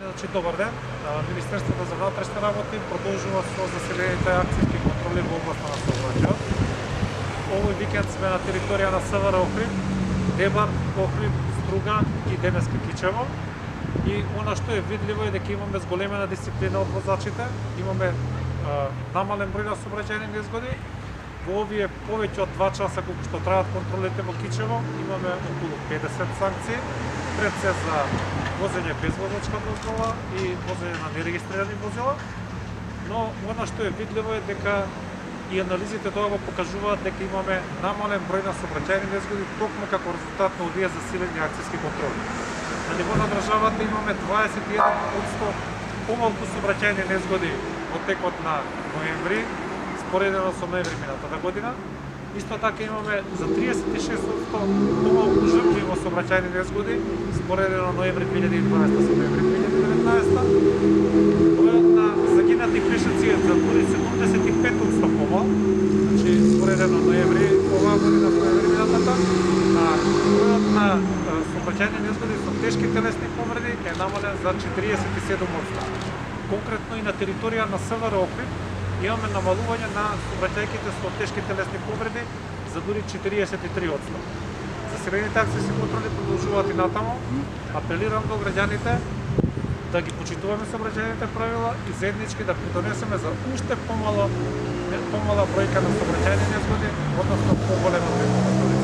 Значи, добар ден. Министерството за внатрешни работи продолжува со заселените акцијски контроли во областа на сообраќајот. Овој викенд сме на територија на СВР Охрид, Дебар, Охрид, Струга и денеска Кичево. И она што е видливо е дека имаме зголемена дисциплина од возачите, имаме намален број на сообраќајни незгоди. Во овие повеќе од 2 часа колку што траат контролите во Кичево, имаме околу 50 санкции, пред се за возење без возачка дозвола и возење на нерегистрирани возила. Но она што е видливо е дека и анализите тоа го покажуваат дека имаме намален број на сообраќајни незгоди токму како резултат на овие засилени акцијски контроли. На ниво на државата имаме 21% помалку сообраќајни незгоди во текот на ноември, споредено со ноември минатата година. Исто така имаме за 36% помалку жртви во сообраќајни незгоди, споредено ноември 2012 со ноември 2019. Бројот на загинати пешаци е за дури 75% помал, значи споредено ноември оваа година со ноември минатата, а бројот на сообраќајни незгоди со тешки телесни повреди е намален за 47%. Конкретно и на територија на СВР Охрид имаме намалување на сообраќајките со тешки телесни повреди за дури 43%. Заселените акцијски контроли продолжуваат и натаму. Апелирам до граѓаните да ги почитуваме сообраќајните правила и заеднички да придонесеме за уште помала бројка на сообраќајни незгоди, односно поголема бројка на